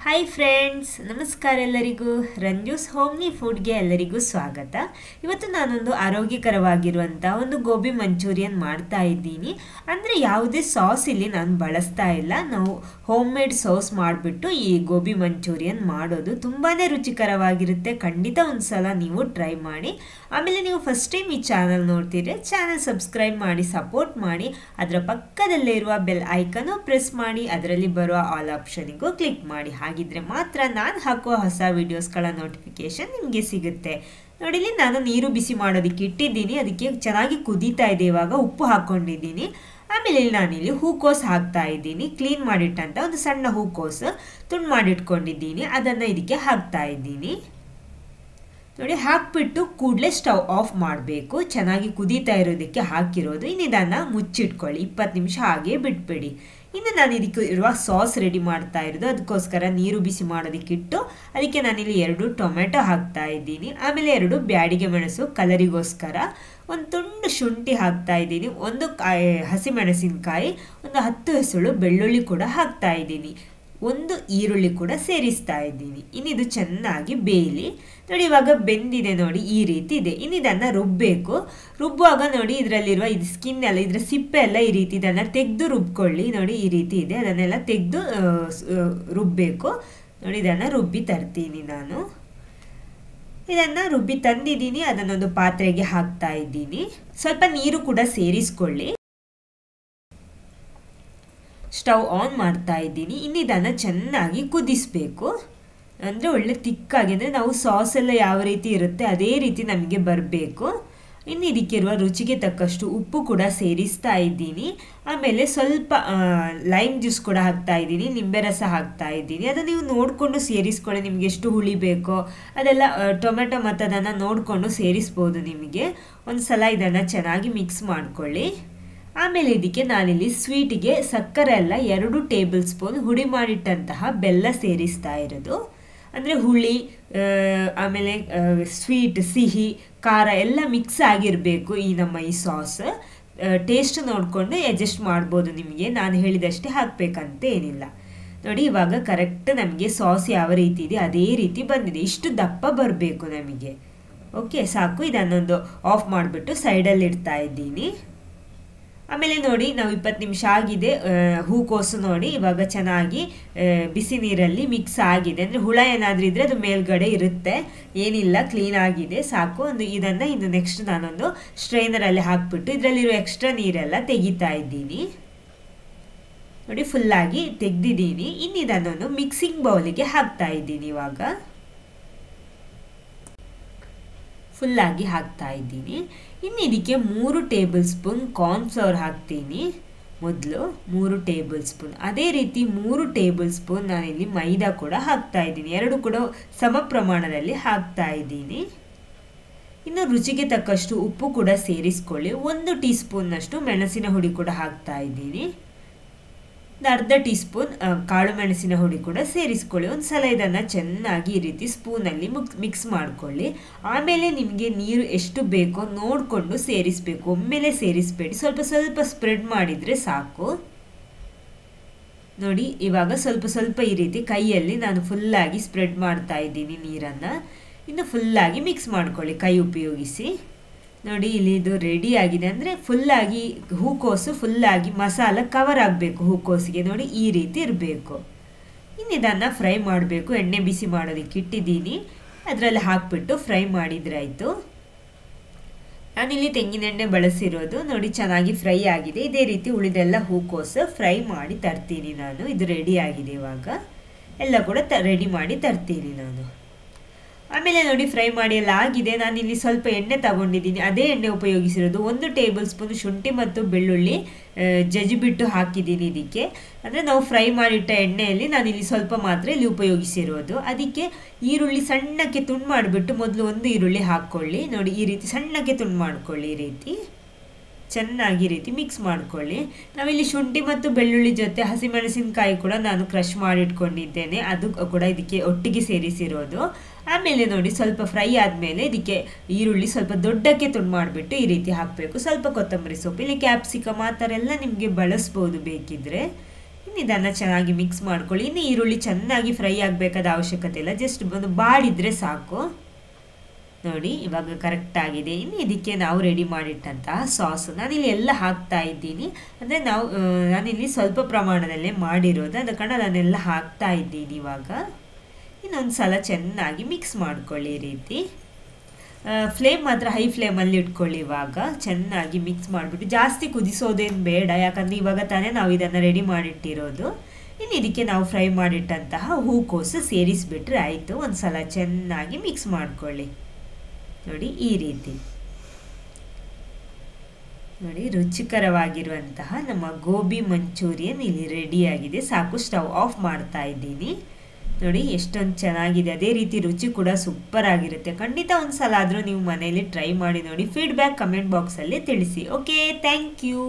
Hi friends, ನಮಸ್ಕಾರ ಎಲ್ಲರಿಗೂ. ರಂಜೂಸ್ homely ಫುಡ್ಗೆ ಎಲ್ಲರಿಗೂ ಸ್ವಾಗತ. ಇವತ್ತು ನಾನೊಂದು ಆರೋಗ್ಯಕರವಾಗಿರುವಂಥ ಒಂದು ಗೋಬಿ ಮಂಚೂರಿಯನ್ ಮಾಡ್ತಾ ಇದ್ದೀನಿ. ಅಂದರೆ ಯಾವುದೇ ಸಾಸ್ ಇಲ್ಲಿ ನಾನು ಬಳಸ್ತಾ ಇಲ್ಲ. ನಾವು ಹೋಮ್ ಮೇಡ್ ಸಾಸ್ ಮಾಡಿಬಿಟ್ಟು ಈ ಗೋಬಿ ಮಂಚೂರಿಯನ್ ಮಾಡೋದು ತುಂಬಾ ರುಚಿಕರವಾಗಿರುತ್ತೆ. ಖಂಡಿತ ಒಂದು ಸಲ ನೀವು ಟ್ರೈ ಮಾಡಿ. ಆಮೇಲೆ ನೀವು ಫಸ್ಟ್ ಟೈಮ್ ಈ ಚಾನಲ್ ನೋಡ್ತಿದ್ರೆ ಚಾನಲ್ ಸಬ್ಸ್ಕ್ರೈಬ್ ಮಾಡಿ, ಸಪೋರ್ಟ್ ಮಾಡಿ. ಅದರ ಪಕ್ಕದಲ್ಲೇ ಇರುವ ಬೆಲ್ ಐಕನ್ನು ಪ್ರೆಸ್ ಮಾಡಿ, ಅದರಲ್ಲಿ ಬರುವ ಆಲ್ ಆಪ್ಷನಿಗೂ ಕ್ಲಿಕ್ ಮಾಡಿ. ಹಾಗಿದ್ರೆ ಮಾತ್ರ ನಾನು ಹಾಕುವ ಹೊಸ ವಿಡಿಯೋಸ್ಗಳ ನೋಟಿಫಿಕೇಶನ್ ನಿಮಗೆ ಸಿಗುತ್ತೆ. ನೋಡಿ, ಇಲ್ಲಿ ನಾನು ನೀರು ಬಿಸಿ ಮಾಡೋದಕ್ಕೆ ಇಟ್ಟಿದ್ದೀನಿ. ಅದಕ್ಕೆ ಚೆನ್ನಾಗಿ ಕುದೀತಾ ಇದೆ. ಇವಾಗ ಉಪ್ಪು ಹಾಕ್ಕೊಂಡಿದ್ದೀನಿ. ಆಮೇಲೆ ಇಲ್ಲಿ ನಾನಿಲ್ಲಿ ಹೂಕೋಸು ಹಾಕ್ತಾ ಇದ್ದೀನಿ. ಕ್ಲೀನ್ ಮಾಡಿಟ್ಟಂತ ಒಂದು ಸಣ್ಣ ಹೂಕೋಸು ತುಂಡು ಮಾಡಿಟ್ಕೊಂಡಿದ್ದೀನಿ. ಅದನ್ನು ಇದಕ್ಕೆ ಹಾಕ್ತಾ ಇದ್ದೀನಿ. ನೋಡಿ, ಹಾಕ್ಬಿಟ್ಟು ಕೂಡಲೇ ಸ್ಟವ್ ಆಫ್ ಮಾಡಬೇಕು. ಚೆನ್ನಾಗಿ ಕುದೀತಾ ಇರೋದಕ್ಕೆ ಹಾಕಿರೋದು. ಇನ್ನು ಇದನ್ನು ಮುಚ್ಚಿಟ್ಕೊಳ್ಳಿ. 20 ನಿಮಿಷ ಹಾಗೆ ಬಿಟ್ಬಿಡಿ. ಇನ್ನು ನಾನು ಇದಕ್ಕೆ ಇರುವ ಸಾಸ್ ರೆಡಿ ಮಾಡ್ತಾ ಇರೋದು. ಅದಕ್ಕೋಸ್ಕರ ನೀರು ಬಿಸಿ ಮಾಡೋದಕ್ಕಿಟ್ಟು ಅದಕ್ಕೆ ನಾನಿಲ್ಲಿ 2 ಟೊಮೆಟೊ ಹಾಕ್ತಾ ಇದ್ದೀನಿ. ಆಮೇಲೆ 2 ಬ್ಯಾಡಿಗೆ ಮೆಣಸು ಕಲರಿಗೋಸ್ಕರ, ಒಂದು ತುಂಡು ಶುಂಠಿ ಹಾಕ್ತಾ ಇದ್ದೀನಿ, ಒಂದು ಹಸಿಮೆಣಸಿನಕಾಯಿ, ಒಂದು 10 ಹೆಸಳು ಬೆಳ್ಳುಳ್ಳಿ ಕೂಡ ಹಾಕ್ತಾ ಇದ್ದೀನಿ, ಒಂದು ಈರುಳ್ಳಿ ಕೂಡ ಸೇರಿಸ್ತಾ ಇದ್ದೀನಿ. ಇನ್ನಿದು ಚೆನ್ನಾಗಿ ಬೇಯಲಿ. ನೋಡಿ, ಇವಾಗ ಬೆಂದಿದೆ. ನೋಡಿ, ಈ ರೀತಿ ಇದೆ. ಇನ್ನು ಇದನ್ನು ರುಬ್ಬಬೇಕು. ರುಬ್ಬುವಾಗ ನೋಡಿ, ಇದರಲ್ಲಿರುವ ಇದು ಸ್ಕಿನ್ ಎಲ್ಲ, ಇದರ ಸಿಪ್ಪೆ ಎಲ್ಲ ಈ ರೀತಿ ಇದನ್ನು ತೆಗೆದು ರುಬ್ಕೊಳ್ಳಿ. ನೋಡಿ, ಈ ರೀತಿ ಇದೆ. ಅದನ್ನೆಲ್ಲ ತೆಗೆದು ರುಬ್ಬಬೇಕು. ನೋಡಿ, ಇದನ್ನು ರುಬ್ಬಿ ತರ್ತೀನಿ ನಾನು. ಇದನ್ನು ರುಬ್ಬಿ ತಂದಿದ್ದೀನಿ. ಅದನ್ನೊಂದು ಪಾತ್ರೆಗೆ ಹಾಕ್ತಾ ಇದ್ದೀನಿ. ಸ್ವಲ್ಪ ನೀರು ಕೂಡ ಸೇರಿಸ್ಕೊಳ್ಳಿ. ಸ್ಟವ್ ಆನ್ ಮಾಡ್ತಾ ಇದ್ದೀನಿ. ಇನ್ನು ಇದನ್ನು ಚೆನ್ನಾಗಿ ಕುದಿಸಬೇಕು. ಅಂದರೆ ಒಳ್ಳೆ ತಿಕ್ಕಾಗಿ, ಅಂದರೆ ನಾವು ಸಾಸ್ ಎಲ್ಲ ಯಾವ ರೀತಿ ಇರುತ್ತೆ ಅದೇ ರೀತಿ ನಮಗೆ ಬರಬೇಕು. ಇನ್ನು ಇದಕ್ಕಿರುವ ರುಚಿಗೆ ತಕ್ಕಷ್ಟು ಉಪ್ಪು ಕೂಡ ಸೇರಿಸ್ತಾ ಇದ್ದೀನಿ. ಆಮೇಲೆ ಸ್ವಲ್ಪ ಲೈಮ್ ಜ್ಯೂಸ್ ಕೂಡ ಹಾಕ್ತಾ ಇದ್ದೀನಿ, ನಿಂಬೆ ರಸ ಹಾಕ್ತಾ ಇದ್ದೀನಿ. ಅದನ್ನು ನೀವು ನೋಡಿಕೊಂಡು ಸೇರಿಸ್ಕೊಳ್ಳಿ. ನಿಮಗೆ ಎಷ್ಟು ಹುಳಿ ಬೇಕೋ ಅದೆಲ್ಲ ಟೊಮೆಟೊ ಮತ್ತು ಅದನ್ನು ನೋಡಿಕೊಂಡು ಸೇರಿಸ್ಬೋದು. ನಿಮಗೆ ಒಂದು ಸಲ ಇದನ್ನು ಚೆನ್ನಾಗಿ ಮಿಕ್ಸ್ ಮಾಡ್ಕೊಳ್ಳಿ. ಆಮೇಲೆ ಇದಕ್ಕೆ ನಾನಿಲ್ಲಿ ಸ್ವೀಟಿಗೆ ಸಕ್ಕರೆ ಎಲ್ಲ 2 ಟೇಬಲ್ ಸ್ಪೂನ್ ಹುಡಿ ಮಾಡಿಟ್ಟಂತಹ ಬೆಲ್ಲ ಸೇರಿಸ್ತಾ ಇರೋದು. ಅಂದರೆ ಹುಳಿ ಆಮೇಲೆ ಸ್ವೀಟ್, ಸಿಹಿ, ಖಾರ ಎಲ್ಲ ಮಿಕ್ಸ್ ಆಗಿರಬೇಕು ಈ ಸಾಸ್. ಟೇಸ್ಟ್ ನೋಡಿಕೊಂಡು ಅಡ್ಜಸ್ಟ್ ಮಾಡ್ಬೋದು. ನಿಮಗೆ ನಾನು ಹೇಳಿದಷ್ಟೇ ಹಾಕಬೇಕಂತ ಏನಿಲ್ಲ. ನೋಡಿ, ಇವಾಗ ಕರೆಕ್ಟ್ ನಮಗೆ ಸಾಸ್ ಯಾವ ರೀತಿ ಇದೆ ಅದೇ ರೀತಿ ಬಂದಿದೆ. ಇಷ್ಟು ದಪ್ಪ ಬರಬೇಕು ನಮಗೆ. ಓಕೆ, ಸಾಕು. ಇದನ್ನೊಂದು ಆಫ್ ಮಾಡಿಬಿಟ್ಟು ಸೈಡಲ್ಲಿ ಇಡ್ತಾ ಇದ್ದೀನಿ. ಆಮೇಲೆ ನೋಡಿ, ನಾವು 20 ನಿಮಿಷ ಆಗಿದೆ. ಹೂಕೋಸು ನೋಡಿ ಇವಾಗ ಚೆನ್ನಾಗಿ ಬಿಸಿ ನೀರಲ್ಲಿ ಮಿಕ್ಸ್ ಆಗಿದೆ. ಅಂದರೆ ಹುಳ ಏನಾದರೂ ಇದ್ದರೆ ಅದು ಮೇಲ್ಗಡೆ ಇರುತ್ತೆ. ಏನಿಲ್ಲ, ಕ್ಲೀನ್ ಆಗಿದೆ. ಸಾಕು. ಇದನ್ನು ಇನ್ನು ನೆಕ್ಸ್ಟ್ ನಾನೊಂದು ಸ್ಟ್ರೈನರಲ್ಲಿ ಹಾಕ್ಬಿಟ್ಟು ಇದರಲ್ಲಿರೋ ಎಕ್ಸ್ಟ್ರಾ ನೀರೆಲ್ಲ ತೆಗಿತಾ ಇದ್ದೀನಿ. ನೋಡಿ, ಫುಲ್ಲಾಗಿ ತೆಗೆದಿದ್ದೀನಿ. ಇನ್ನು ಇದನ್ನೊಂದು ಮಿಕ್ಸಿಂಗ್ ಬೌಲಿಗೆ ಹಾಕ್ತಾ ಇದ್ದೀನಿ. ಇವಾಗ ಫುಲ್ಲಾಗಿ ಹಾಕ್ತಾ ಇದ್ದೀನಿ. ಇನ್ನು ಇದಕ್ಕೆ 3 ಟೇಬಲ್ ಸ್ಪೂನ್ ಕಾರ್ನ್ಫ್ಲವರ್ ಹಾಕ್ತೀನಿ. ಮೊದಲು 3 ಟೇಬಲ್ ಸ್ಪೂನ್. ಅದೇ ರೀತಿ 3 ಟೇಬಲ್ ಸ್ಪೂನ್ ನಾನಿಲ್ಲಿ ಮೈದಾ ಕೂಡ ಹಾಕ್ತಾ ಇದ್ದೀನಿ. 2 ಕೂಡ ಸಮ ಪ್ರಮಾಣದಲ್ಲಿ ಹಾಕ್ತಾ ಇದ್ದೀನಿ. ಇನ್ನು ರುಚಿಗೆ ತಕ್ಕಷ್ಟು ಉಪ್ಪು ಕೂಡ ಸೇರಿಸ್ಕೊಳ್ಳಿ. 1 ಟೀ ಸ್ಪೂನ್ನಷ್ಟು ಮೆಣಸಿನ ಹುಡಿ ಕೂಡ ಹಾಕ್ತಾ ಇದ್ದೀನಿ. ಅರ್ಧ ಟೀ ಸ್ಪೂನ್ ಕಾಳು ಮೆಣಸಿನ ಹುಡಿ ಕೂಡ ಸೇರಿಸ್ಕೊಳ್ಳಿ. ಒಂದು ಸಲ ಇದನ್ನು ಚೆನ್ನಾಗಿ ಈ ರೀತಿ ಸ್ಪೂನಲ್ಲಿ ಮಿಕ್ಸ್ ಮಾಡ್ಕೊಳ್ಳಿ. ಆಮೇಲೆ ನಿಮಗೆ ನೀರು ಎಷ್ಟು ಬೇಕೋ ನೋಡಿಕೊಂಡು ಸೇರಿಸಬೇಕು. ಒಮ್ಮೆಲೆ ಸೇರಿಸಬೇಡಿ, ಸ್ವಲ್ಪ ಸ್ವಲ್ಪ ಸ್ಪ್ರೆಡ್ ಮಾಡಿದರೆ ಸಾಕು. ನೋಡಿ, ಇವಾಗ ಸ್ವಲ್ಪ ಸ್ವಲ್ಪ ಈ ರೀತಿ ಕೈಯಲ್ಲಿ ನಾನು ಫುಲ್ಲಾಗಿ ಸ್ಪ್ರೆಡ್ ಮಾಡ್ತಾ ಇದ್ದೀನಿ ನೀರನ್ನು. ಇನ್ನು ಫುಲ್ಲಾಗಿ ಮಿಕ್ಸ್ ಮಾಡ್ಕೊಳ್ಳಿ ಕೈ ಉಪಯೋಗಿಸಿ. ನೋಡಿ, ಇಲ್ಲಿ ಇದು ರೆಡಿ ಆಗಿದೆ. ಅಂದರೆ ಫುಲ್ಲಾಗಿ ಹೂಕೋಸು ಫುಲ್ಲಾಗಿ ಮಸಾಲ ಕವರ್ ಆಗಬೇಕು ಹೂಕೋಸಿಗೆ. ನೋಡಿ, ಈ ರೀತಿ ಇರಬೇಕು. ಇನ್ನು ಇದನ್ನು ಫ್ರೈ ಮಾಡಬೇಕು. ಎಣ್ಣೆ ಬಿಸಿ ಮಾಡೋದಕ್ಕೆ ಇಟ್ಟಿದ್ದೀನಿ. ಅದರಲ್ಲಿ ಹಾಕ್ಬಿಟ್ಟು ಫ್ರೈ ಮಾಡಿದರೆ ಆಯಿತು. ನಾನಿಲ್ಲಿ ತೆಂಗಿನೆಣ್ಣೆ ಬಳಸಿರೋದು. ನೋಡಿ, ಚೆನ್ನಾಗಿ ಫ್ರೈ ಆಗಿದೆ. ಇದೇ ರೀತಿ ಉಳಿದೆಲ್ಲ ಹೂಕೋಸು ಫ್ರೈ ಮಾಡಿ ತರ್ತೀನಿ ನಾನು. ಇದು ರೆಡಿ ಆಗಿದೆ. ಇವಾಗ ಎಲ್ಲ ಕೂಡ ರೆಡಿ ಮಾಡಿ ತರ್ತೀನಿ ನಾನು. ಆಮೇಲೆ ನೋಡಿ, ಫ್ರೈ ಮಾಡಿ ಎಲ್ಲ ಆಗಿದೆ. ನಾನಿಲ್ಲಿ ಸ್ವಲ್ಪ ಎಣ್ಣೆ ತಗೊಂಡಿದ್ದೀನಿ. ಅದೇ ಎಣ್ಣೆ ಉಪಯೋಗಿಸಿರೋದು. 1 ಟೇಬಲ್ ಸ್ಪೂನ್ ಶುಂಠಿ ಮತ್ತು ಬೆಳ್ಳುಳ್ಳಿ ಜಜ್ಜಿಬಿಟ್ಟು ಹಾಕಿದ್ದೀನಿ ಇದಕ್ಕೆ. ಅಂದರೆ ನಾವು ಫ್ರೈ ಮಾಡಿಟ್ಟ ಎಣ್ಣೆಯಲ್ಲಿ ನಾನಿಲ್ಲಿ ಸ್ವಲ್ಪ ಮಾತ್ರ ಇಲ್ಲಿ ಉಪಯೋಗಿಸಿರೋದು. ಅದಕ್ಕೆ ಈರುಳ್ಳಿ ಸಣ್ಣಕ್ಕೆ ತುಂಡು ಮಾಡಿಬಿಟ್ಟು ಮೊದಲು 1 ಈರುಳ್ಳಿ ಹಾಕ್ಕೊಳ್ಳಿ. ನೋಡಿ, ಈ ರೀತಿ ಸಣ್ಣಕ್ಕೆ ತುಂಡು ಮಾಡ್ಕೊಳ್ಳಿ. ಈ ರೀತಿ ಚೆನ್ನಾಗಿ ರೀತಿ ಮಿಕ್ಸ್ ಮಾಡ್ಕೊಳ್ಳಿ. ನಾವಿಲ್ಲಿ ಶುಂಠಿ ಮತ್ತು ಬೆಳ್ಳುಳ್ಳಿ ಜೊತೆ ಹಸಿಮೆಣಸಿನಕಾಯಿ ಕೂಡ ನಾನು ಕ್ರಷ್ ಮಾಡಿಟ್ಕೊಂಡಿದ್ದೇನೆ. ಅದು ಕೂಡ ಇದಕ್ಕೆ ಒಟ್ಟಿಗೆ ಸೇರಿಸಿರೋದು. ಆಮೇಲೆ ನೋಡಿ, ಸ್ವಲ್ಪ ಫ್ರೈ ಆದಮೇಲೆ ಇದಕ್ಕೆ ಈರುಳ್ಳಿ ಸ್ವಲ್ಪ ದೊಡ್ಡಕ್ಕೆ ತುಂಡು ಮಾಡಿಬಿಟ್ಟು ಈ ರೀತಿ ಹಾಕಬೇಕು. ಸ್ವಲ್ಪ ಕೊತ್ತಂಬರಿ ಸೊಪ್ಪು, ಇಲ್ಲಿ ಕ್ಯಾಪ್ಸಿಕಮ್ ಆ ಥರ ಎಲ್ಲ ನಿಮಗೆ ಬಳಸ್ಬೋದು ಬೇಕಿದ್ದರೆ. ಇದನ್ನು ಚೆನ್ನಾಗಿ ಮಿಕ್ಸ್ ಮಾಡ್ಕೊಳ್ಳಿ. ಇನ್ನು ಈರುಳ್ಳಿ ಚೆನ್ನಾಗಿ ಫ್ರೈ ಆಗಬೇಕಾದ ಅವಶ್ಯಕತೆ ಇಲ್ಲ, ಜಸ್ಟ್ ಒಂದು ಬಾಡಿದ್ರೆ ಸಾಕು. ನೋಡಿ ಇವಾಗ ಕರೆಕ್ಟ್ ಆಗಿದೆ. ಇನ್ನು ಇದಕ್ಕೆ ನಾವು ರೆಡಿ ಮಾಡಿಟ್ಟಂತಹ ಸಾಸು ನಾನಿಲ್ಲಿ ಎಲ್ಲ ಹಾಕ್ತಾ ಇದ್ದೀನಿ. ಅಂದರೆ ನಾನಿಲ್ಲಿ ಸ್ವಲ್ಪ ಪ್ರಮಾಣದಲ್ಲೇ ಮಾಡಿರೋದು, ಅದ ಕಾರಣ ನಾನೆಲ್ಲ ಹಾಕ್ತಾ ಇದ್ದೀನಿ. ಇವಾಗ ಇನ್ನೊಂದು ಸಲ ಚೆನ್ನಾಗಿ ಮಿಕ್ಸ್ ಮಾಡ್ಕೊಳ್ಳಿ. ಈ ರೀತಿ ಫ್ಲೇಮ್ ಮಾತ್ರ ಹೈ ಫ್ಲೇಮಲ್ಲಿ ಇಟ್ಕೊಳ್ಳಿ. ಇವಾಗ ಚೆನ್ನಾಗಿ ಮಿಕ್ಸ್ ಮಾಡಿಬಿಟ್ಟು ಜಾಸ್ತಿ ಕುದಿಸೋದೇನು ಬೇಡ, ಯಾಕಂದರೆ ಇವಾಗ ತಾನೇ ನಾವು ಇದನ್ನು ರೆಡಿ ಮಾಡಿಟ್ಟಿರೋದು. ಇನ್ನು ಇದಕ್ಕೆ ನಾವು ಫ್ರೈ ಮಾಡಿಟ್ಟಂತಹ ಹೂಕೋಸು ಸೇರಿಸಿಬಿಟ್ರೆ ಆಯಿತು. ಒಂದು ಸಲ ಚೆನ್ನಾಗಿ ಮಿಕ್ಸ್ ಮಾಡ್ಕೊಳ್ಳಿ. ನೋಡಿ ಈ ರೀತಿ ನೋಡಿ ರುಚಿಕರವಾಗಿರುವಂತಹ ನಮ್ಮ ಗೋಬಿ ಮಂಚೂರಿಯನ್ ಇಲ್ಲಿ ರೆಡಿಯಾಗಿದೆ. ಸಾಕು, ಸ್ಟವ್ ಆಫ್ ಮಾಡ್ತಾ ಇದ್ದೀನಿ. ನೋಡಿ ಎಷ್ಟೊಂದು ಚೆನ್ನಾಗಿದೆ. ಅದೇ ರೀತಿ ರುಚಿ ಕೂಡ ಸೂಪರ್ ಆಗಿರುತ್ತೆ. ಖಂಡಿತ ಒಂದು ಸಲ ಆದರೂ ನೀವು ಮನೆಯಲ್ಲಿ ಟ್ರೈ ಮಾಡಿ ನೋಡಿ. ಫೀಡ್ಬ್ಯಾಕ್ ಕಮೆಂಟ್ ಬಾಕ್ಸಲ್ಲಿ ತಿಳಿಸಿ. Okay, thank you.